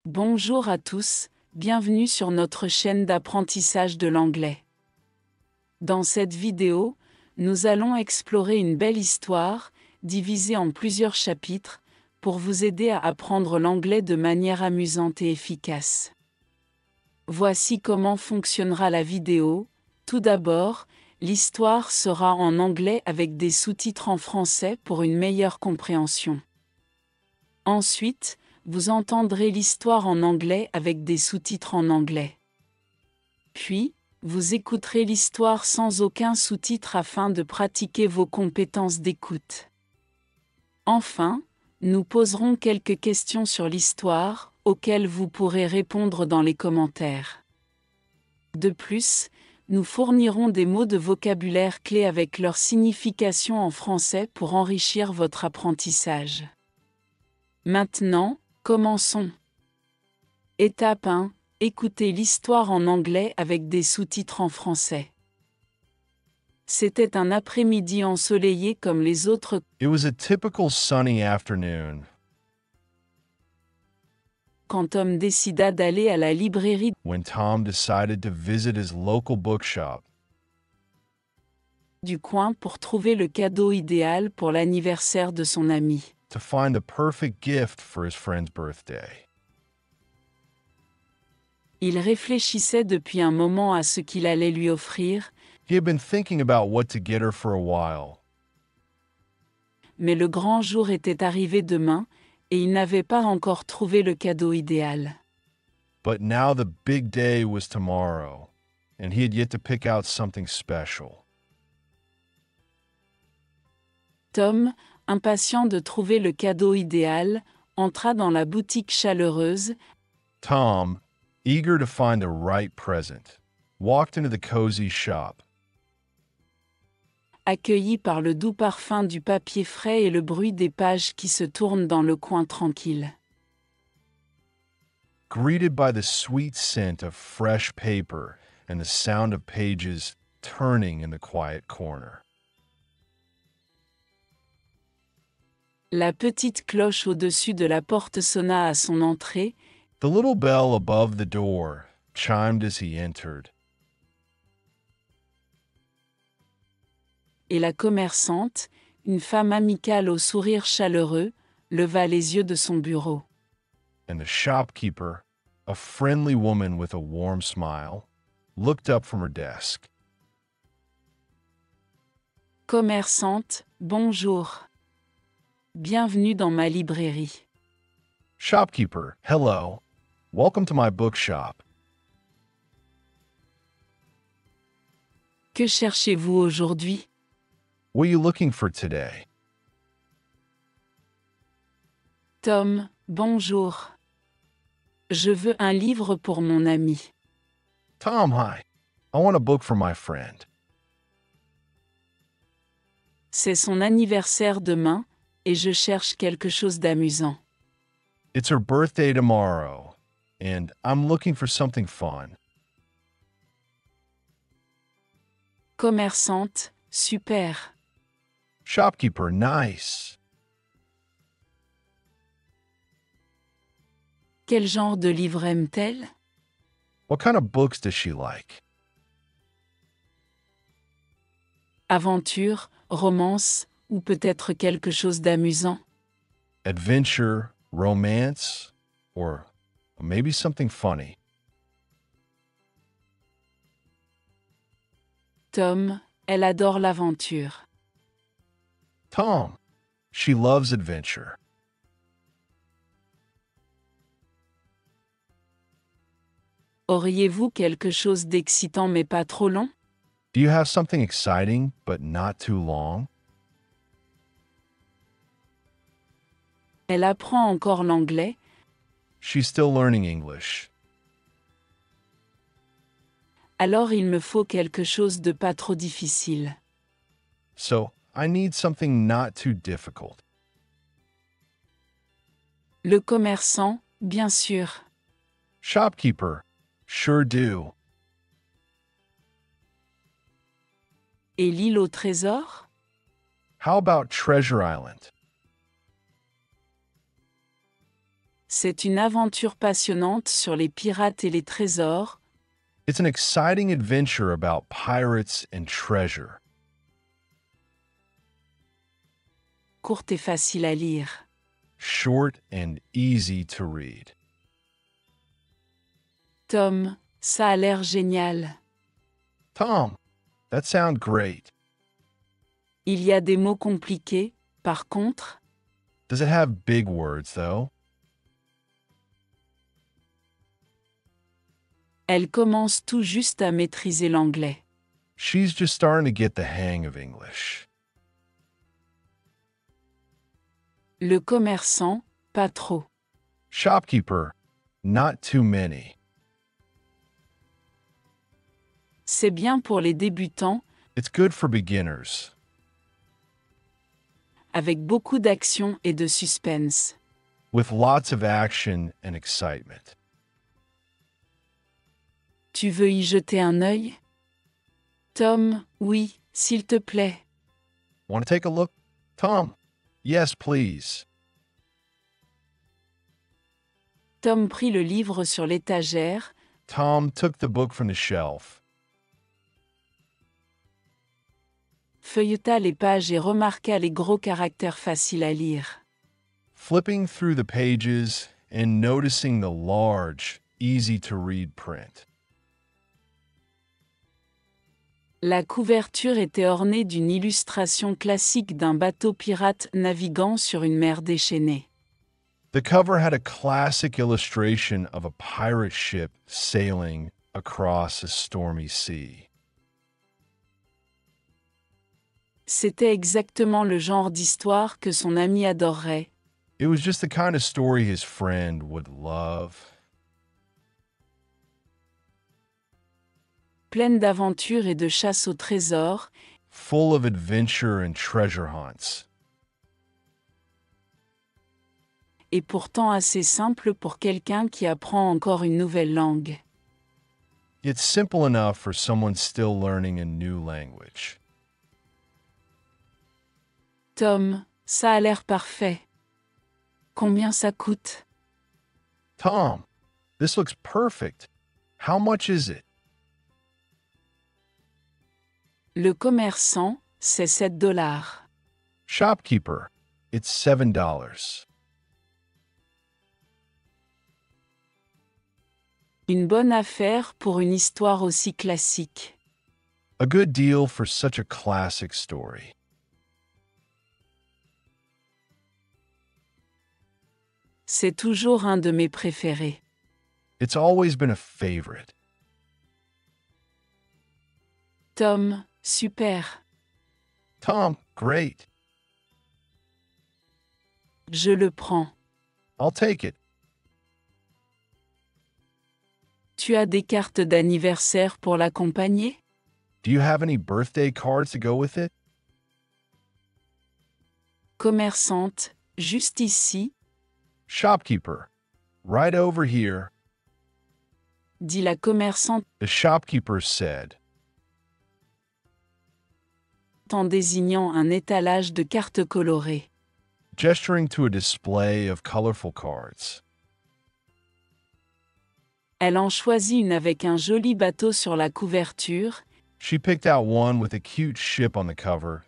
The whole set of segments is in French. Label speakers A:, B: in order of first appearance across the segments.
A: Bonjour à tous, bienvenue sur notre chaîne d'apprentissage de l'anglais. Dans cette vidéo, nous allons explorer une belle histoire, divisée en plusieurs chapitres, pour vous aider à apprendre l'anglais de manière amusante et efficace. Voici comment fonctionnera la vidéo. Tout d'abord, l'histoire sera en anglais avec des sous-titres en français pour une meilleure compréhension. Ensuite, vous entendrez l'histoire en anglais avec des sous-titres en anglais. Puis, vous écouterez l'histoire sans aucun sous-titre afin de pratiquer vos compétences d'écoute. Enfin, nous poserons quelques questions sur l'histoire, auxquelles vous pourrez répondre dans les commentaires. De plus, nous fournirons des mots de vocabulaire clés avec leur signification en français pour enrichir votre apprentissage. Maintenant, commençons. Étape 1. Écoutez l'histoire en anglais avec des sous-titres en français. C'était un après-midi ensoleillé comme les autres
B: It was a typical sunny afternoon
A: quand Tom décida d'aller à la librairie
B: when Tom decided to visit his local bookshop
A: du coin pour trouver le cadeau idéal pour l'anniversaire de son ami.
B: to find the perfect gift for his friend's birthday.
A: Il réfléchissait depuis un moment à ce qu'il allait lui offrir,
B: He had been thinking about what to get her for a while,
A: mais le grand jour était arrivé demain, et il n'avait pas encore trouvé le cadeau idéal.
B: but now the big day was tomorrow, and he had yet to pick out something special.
A: Tom, impatient de trouver le cadeau idéal, entra dans la boutique chaleureuse,
B: Tom, eager to find the right present, walked into the cozy shop,
A: accueilli par le doux parfum du papier frais et le bruit des pages qui se tournent dans le coin tranquille.
B: greeted by the sweet scent of fresh paper and the sound of pages turning in the quiet corner.
A: La petite cloche au-dessus de la porte sonna à son entrée,
B: The little bell above the door chimed as he entered,
A: et la commerçante, une femme amicale au sourire chaleureux, leva les yeux de son bureau.
B: and the shopkeeper, a friendly woman with a warm smile, looked up from her desk.
A: Commerçante, bonjour. Bienvenue dans ma librairie.
B: Shopkeeper, hello. Welcome to my bookshop.
A: Que cherchez-vous aujourd'hui?
B: What are you looking for today?
A: Tom, bonjour. Je veux un livre pour mon ami.
B: Tom, hi. I want a book for my friend.
A: C'est son anniversaire demain, et je cherche quelque chose d'amusant.
B: It's her birthday tomorrow, and I'm looking for something fun.
A: Commerçante, super.
B: Shopkeeper, nice.
A: Quel genre de livre aime-t-elle?
B: What kind of books does she like?
A: Aventure, romance, ou peut-être quelque chose d'amusant?
B: Adventure, romance, or maybe something funny?
A: Tom, elle adore l'aventure.
B: Tom, she loves adventure.
A: Auriez-vous quelque chose d'excitant mais pas trop long?
B: Do you have something exciting but not too long?
A: Elle apprend encore l'anglais,
B: She's still learning English.
A: alors il me faut quelque chose de pas trop difficile.
B: So I need something not too difficult.
A: Le commerçant, bien sûr.
B: Shopkeeper, sure do.
A: Et l'île au trésor?
B: How about Treasure Island?
A: C'est une aventure passionnante sur les pirates et les trésors.
B: It's an exciting adventure about pirates and treasure.
A: Courte et facile à lire.
B: Short and easy to read.
A: Tom, ça a l'air génial.
B: Tom, that sounds great.
A: Il y a des mots compliqués, par contre.
B: Does it have big words, though?
A: Elle commence tout juste à maîtriser l'anglais.
B: She's just starting to get the hang of English.
A: Le commerçant, pas trop.
B: Shopkeeper, not too many.
A: C'est bien pour les débutants,
B: It's good for beginners.
A: avec beaucoup d'action et de suspense.
B: With lots of action and excitement.
A: Tu veux y jeter un œil? Tom, oui, s'il te plaît.
B: Want to take a look? Tom? Yes, please.
A: Tom prit le livre sur l'étagère,
B: Tom took the book from the shelf,
A: feuilleta les pages et remarqua les gros caractères faciles à lire.
B: flipping through the pages and noticing the large, easy-to-read print.
A: La couverture était ornée d'une illustration classique d'un bateau pirate naviguant sur une mer déchaînée.
B: The cover had a classic illustration of a pirate ship sailing across a stormy sea.
A: C'était exactement le genre d'histoire que son ami adorerait.
B: It was just the kind of story his friend would love.
A: Pleine d'aventures et de chasse au trésor,
B: Full of adventure and treasure hunts,
A: et pourtant assez simple pour quelqu'un qui apprend encore une nouvelle langue.
B: yet simple enough for someone still learning a new language.
A: Tom, ça a l'air parfait. Combien ça coûte?
B: Tom, this looks perfect. How much is it?
A: Le commerçant, c'est $7.
B: Shopkeeper, it's $7.
A: Une bonne affaire pour une histoire aussi classique.
B: A good deal for such a classic story.
A: C'est toujours un de mes préférés.
B: It's always been a favorite.
A: Tom, super.
B: Tom, great.
A: Je le prends.
B: I'll take it.
A: Tu as des cartes d'anniversaire pour l'accompagner?
B: Do you have any birthday cards to go with it?
A: Commerçante, juste ici,
B: Shopkeeper, right over here,
A: dit la commerçante
B: the shopkeeper said,
A: en désignant un étalage de cartes colorées.
B: gesturing to a display of colorful cards.
A: Elle en choisit une avec un joli bateau sur la couverture,
B: She picked out one with a cute ship on the cover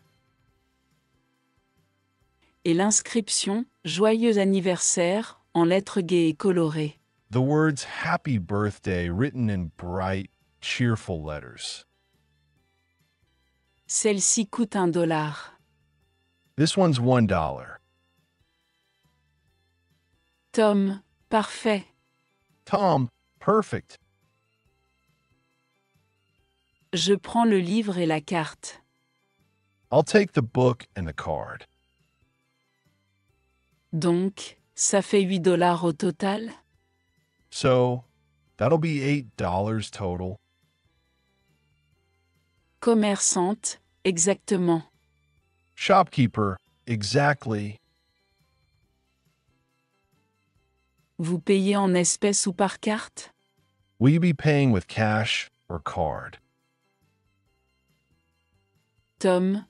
A: et l'inscription « Joyeux anniversaire » en lettres gaies et colorées.
B: the words Happy Birthday written in bright, cheerful letters.
A: Celle-ci coûte $1.
B: This one's $1.
A: Tom, parfait.
B: Tom, perfect.
A: Je prends le livre et la carte.
B: I'll take the book and the card.
A: Donc, ça fait $8 au total?
B: So, that'll be $8 total.
A: Commerçante, exactement.
B: Shopkeeper, exactly.
A: Vous payez en espèces ou par carte?
B: Will you be paying with cash or card?
A: Tom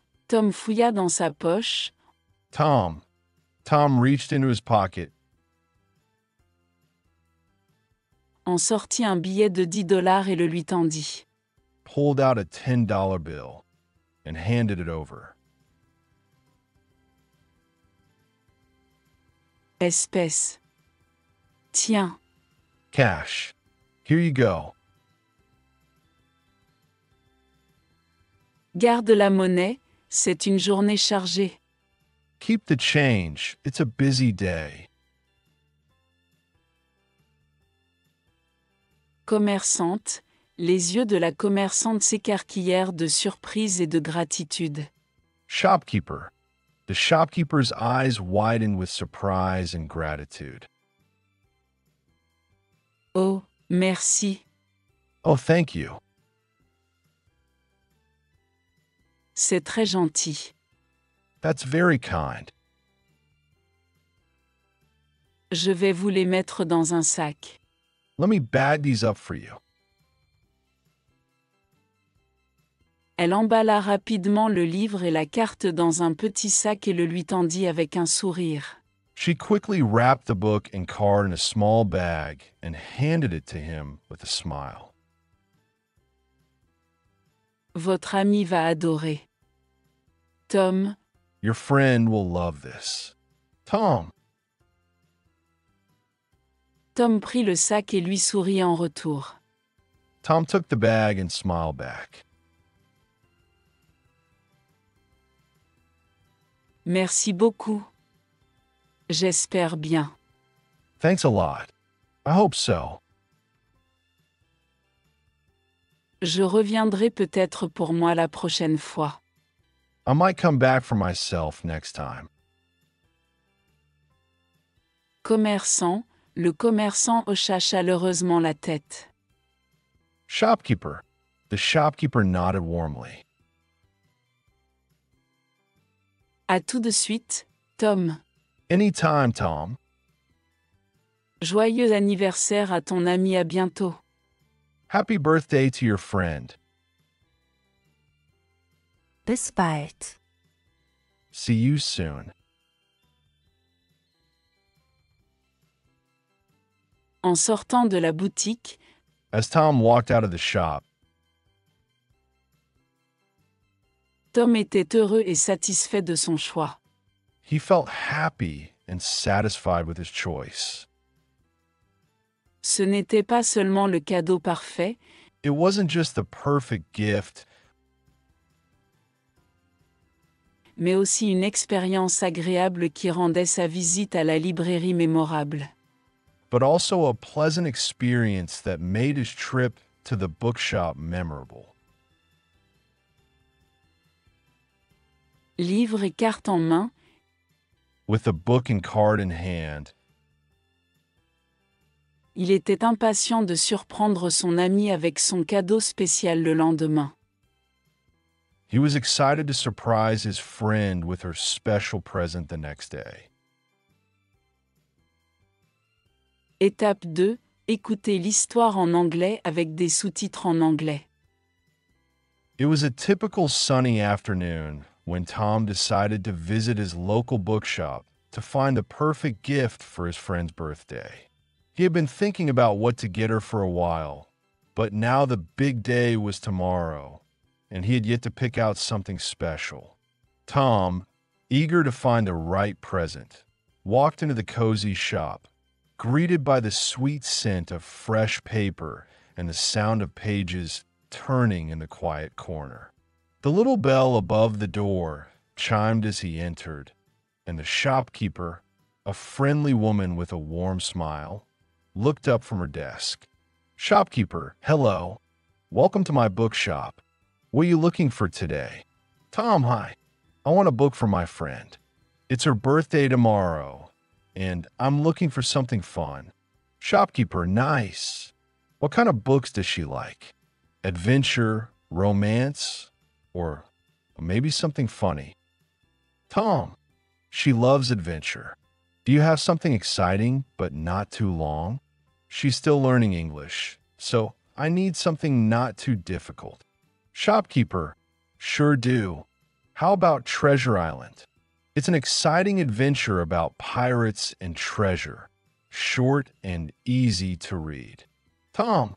A: fouilla dans sa poche,
B: Tom reached into his pocket,
A: en sortit un billet de $10 et le lui tendit.
B: pulled out a $10 bill, and handed it over.
A: Espèce. Tiens,
B: Cash. Here you go.
A: garde la monnaie, c'est une journée chargée.
B: Keep the change. It's a busy day.
A: Commerçante, les yeux de la commerçante s'écarquillèrent de surprise et de gratitude.
B: Shopkeeper. The shopkeeper's eyes widened with surprise and gratitude.
A: Oh, merci,
B: Oh, thank you.
A: c'est très gentil.
B: That's very kind.
A: Je vais vous les mettre dans un sac.
B: Let me bag these up for you.
A: Elle emballa rapidement le livre et la carte dans un petit sac et le lui tendit avec un sourire.
B: She quickly wrapped the book and card in a small bag and handed it to him with a smile.
A: Votre ami va adorer. Tom,
B: Your friend will love this. Tom.
A: Tom prit le sac et lui sourit en retour.
B: Tom took the bag and smiled back.
A: Merci beaucoup. J'espère bien.
B: Thanks a lot. I hope so.
A: Je reviendrai peut-être pour moi la prochaine fois.
B: I might come back for myself next time.
A: Commerçant, le commerçant hocha chaleureusement la tête.
B: Shopkeeper. The shopkeeper nodded warmly.
A: À tout de suite, Tom.
B: Anytime, Tom.
A: Joyeux anniversaire à ton ami, à bientôt.
B: Happy birthday to your friend.
C: Bis bald.
B: See you soon.
A: En sortant de la boutique,
B: As Tom walked out of the shop,
A: Tom était heureux et satisfait de son choix.
B: he felt happy and satisfied with his choice.
A: Ce n'était pas seulement le cadeau parfait,
B: It wasn't just the perfect gift,
A: mais aussi une expérience agréable qui rendait sa visite à la librairie mémorable.
B: but also a pleasant experience that made his trip to the bookshop memorable.
A: Livre et carte en main,
B: With the book and card in hand,
A: il était impatient de surprendre son ami avec son cadeau spécial le lendemain.
B: he was excited to surprise his friend with her special present the next day.
A: Étape 2. Écoutez l'histoire en anglais avec des sous-titres en anglais.
B: It was a typical sunny afternoon when Tom decided to visit his local bookshop to find the perfect gift for his friend's birthday. He had been thinking about what to get her for a while, but now the big day was tomorrow, and he had yet to pick out something special. Tom, eager to find the right present, walked into the cozy shop, greeted by the sweet scent of fresh paper and the sound of pages turning in the quiet corner. The little bell above the door chimed as he entered, and the shopkeeper, a friendly woman with a warm smile, looked up from her desk. Shopkeeper, hello. Welcome to my bookshop. What are you looking for today? Tom, hi. I want a book for my friend. It's her birthday tomorrow, and I'm looking for something fun. Shopkeeper, nice. What kind of books does she like? Adventure, romance, or maybe something funny? Tom, she loves adventure. Do you have something exciting but not too long? She's still learning English, so I need something not too difficult. Shopkeeper, sure do. How about Treasure Island? It's an exciting adventure about pirates and treasure, short and easy to read. Tom,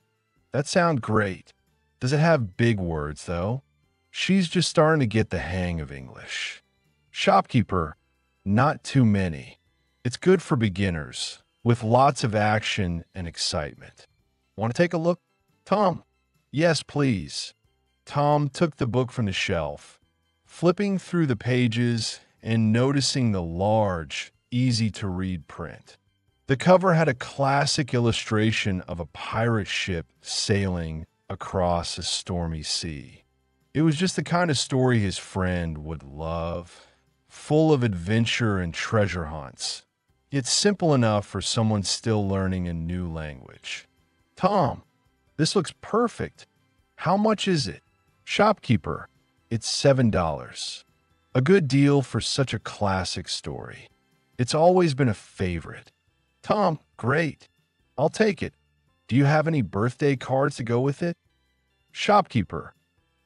B: that sounds great. Does it have big words, though? She's just starting to get the hang of English. Shopkeeper, not too many. It's good for beginners, with lots of action and excitement. Want to take a look? Tom, yes, please. Tom took the book from the shelf, flipping through the pages and noticing the large, easy-to-read print. The cover had a classic illustration of a pirate ship sailing across a stormy sea. It was just the kind of story his friend would love, full of adventure and treasure hunts. It's simple enough for someone still learning a new language. Tom, this looks perfect. How much is it? Shopkeeper, it's $7. A good deal for such a classic story. It's always been a favorite. Tom, great. I'll take it. Do you have any birthday cards to go with it? Shopkeeper,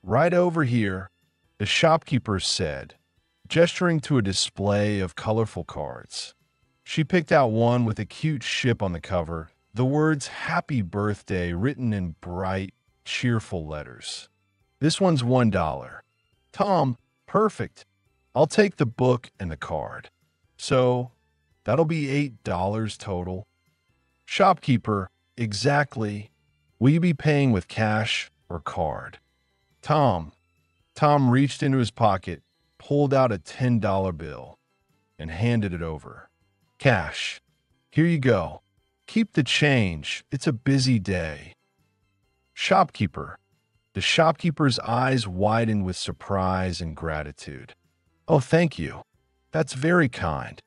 B: right over here, the shopkeeper said, gesturing to a display of colorful cards. She picked out one with a cute ship on the cover, the words Happy Birthday written in bright, cheerful letters. This one's $1. Tom, perfect. I'll take the book and the card. So, that'll be $8 total. Shopkeeper, exactly. Will you be paying with cash or card? Tom reached into his pocket, pulled out a $10 bill, and handed it over. Cash. Here you go. Keep the change. It's a busy day. Shopkeeper. The shopkeeper's eyes widened with surprise and gratitude. Oh, thank you. That's very kind.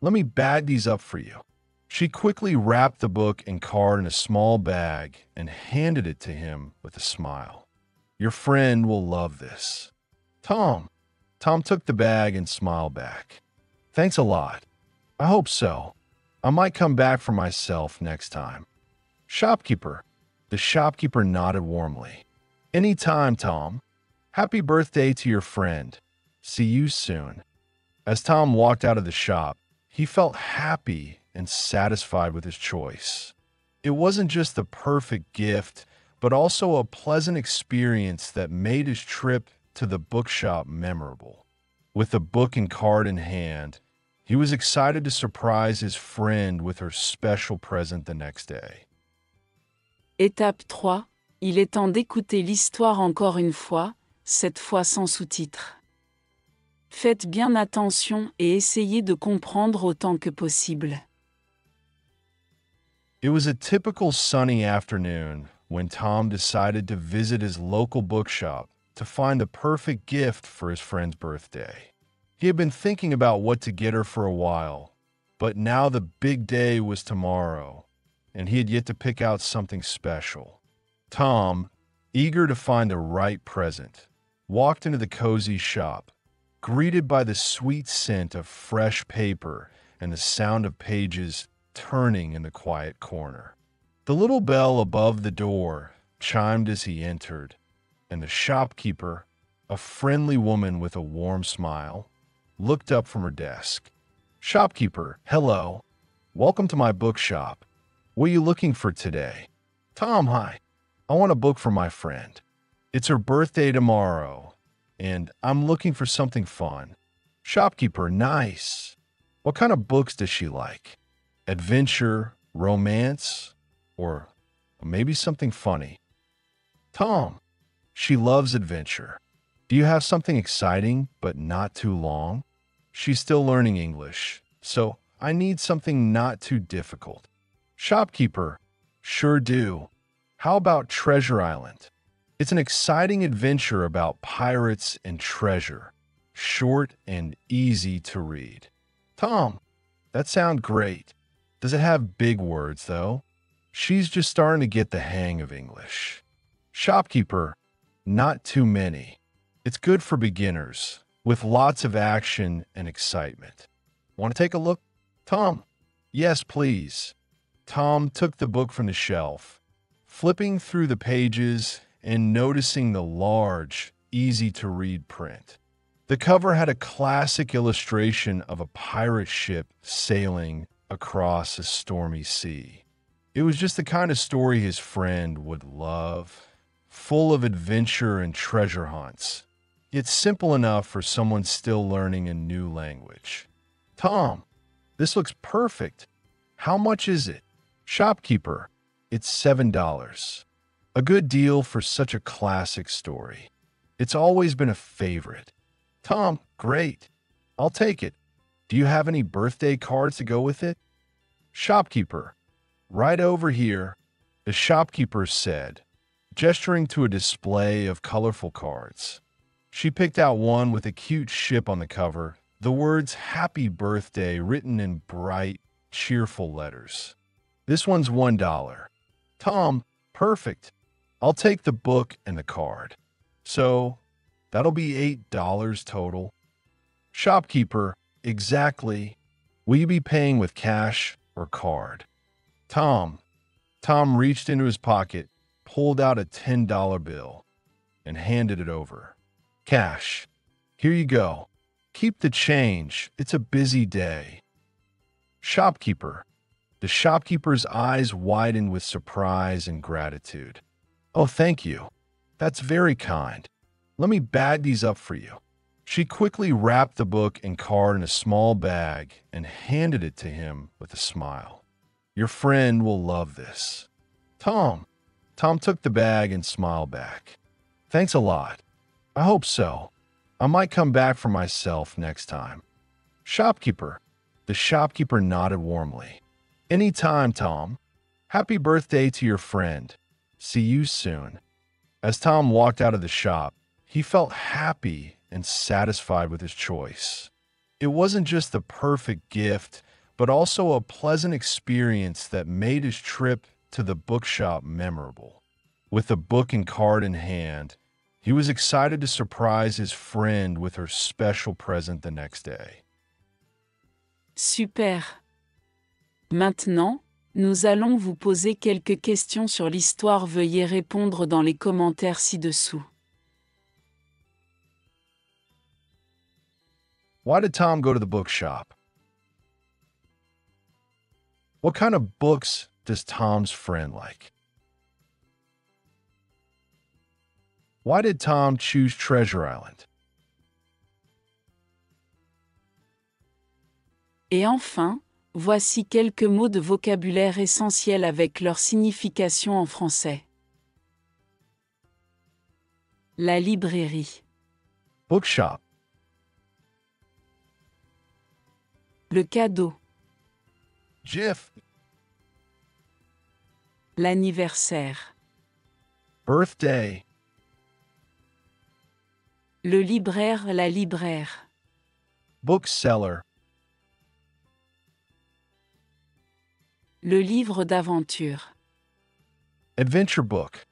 B: Let me bag these up for you. She quickly wrapped the book and card in a small bag and handed it to him with a smile. Your friend will love this. Tom took the bag and smiled back. Thanks a lot. I hope so. I might come back for myself next time. Shopkeeper. The shopkeeper nodded warmly. Any time, Tom. Happy birthday to your friend. See you soon. As Tom walked out of the shop, he felt happy and satisfied with his choice. It wasn't just the perfect gift, but also a pleasant experience that made his trip to the bookshop memorable. With the book and card in hand, he was excited to surprise his friend with her special present the next day.
A: Étape 3. Il est temps d'écouter l'histoire encore une fois, cette fois sans sous-titres. Faites bien attention et essayez de comprendre autant que possible.
B: It was a typical sunny afternoon when Tom decided to visit his local bookshop to find the perfect gift for his friend's birthday. He had been thinking about what to get her for a while, but now the big day was tomorrow, and he had yet to pick out something special. Tom, eager to find the right present, walked into the cozy shop, greeted by the sweet scent of fresh paper and the sound of pages turning in the quiet corner. The little bell above the door chimed as he entered, and the shopkeeper, a friendly woman with a warm smile, looked up from her desk. Shopkeeper, hello. Welcome to my bookshop. What are you looking for today? Tom, hi. I want a book for my friend. It's her birthday tomorrow, and I'm looking for something fun. Shopkeeper, nice. What kind of books does she like? Adventure, romance, or maybe something funny? Tom, she loves adventure. Do you have something exciting but not too long? She's still learning English, so I need something not too difficult. Shopkeeper, sure do. How about Treasure Island? It's an exciting adventure about pirates and treasure, short and easy to read. Tom, that sounds great. Does it have big words, though? She's just starting to get the hang of English. Shopkeeper, not too many. It's good for beginners, with lots of action and excitement. Want to take a look? Tom, yes, please. Tom took the book from the shelf, flipping through the pages and noticing the large, easy-to-read print. The cover had a classic illustration of a pirate ship sailing across a stormy sea. It was just the kind of story his friend would love, full of adventure and treasure hunts. It's simple enough for someone still learning a new language. Tom, this looks perfect. How much is it? Shopkeeper, it's $7. A good deal for such a classic story. It's always been a favorite. Tom, great. I'll take it. Do you have any birthday cards to go with it? Shopkeeper, right over here, the shopkeeper said, gesturing to a display of colorful cards. She picked out one with a cute ship on the cover, the words Happy Birthday written in bright, cheerful letters. This one's $1. Tom, perfect. I'll take the book and the card. So, that'll be $8 total. Shopkeeper, exactly. Will you be paying with cash or card? Tom reached into his pocket, pulled out a $10 bill, and handed it over. Cash. Here you go. Keep the change. It's a busy day. Shopkeeper. The shopkeeper's eyes widened with surprise and gratitude. Oh, thank you. That's very kind. Let me bag these up for you. She quickly wrapped the book and card in a small bag and handed it to him with a smile. Your friend will love this. Tom took the bag and smiled back. Thanks a lot. I hope so. I might come back for myself next time. Shopkeeper. The shopkeeper nodded warmly. Anytime, Tom. Happy birthday to your friend. See you soon. As Tom walked out of the shop, he felt happy and satisfied with his choice. It wasn't just the perfect gift, but also a pleasant experience that made his trip to the bookshop memorable. With the book and card in hand, he was excited to surprise his friend with her special present the next day.
A: Super. Maintenant, nous allons vous poser quelques questions sur l'histoire. Veuillez répondre dans les commentaires ci-dessous.
B: Why did Tom go to the bookshop? What kind of books does Tom's friend like? Why did Tom choose Treasure Island?
A: Et enfin, voici quelques mots de vocabulaire essentiels avec leur signification en français. La librairie.
B: Bookshop.
A: Le cadeau.
B: Gift.
A: L'anniversaire.
B: Birthday.
A: Le libraire, la libraire.
B: Bookseller.
A: Le livre d'aventure.
B: Adventure book.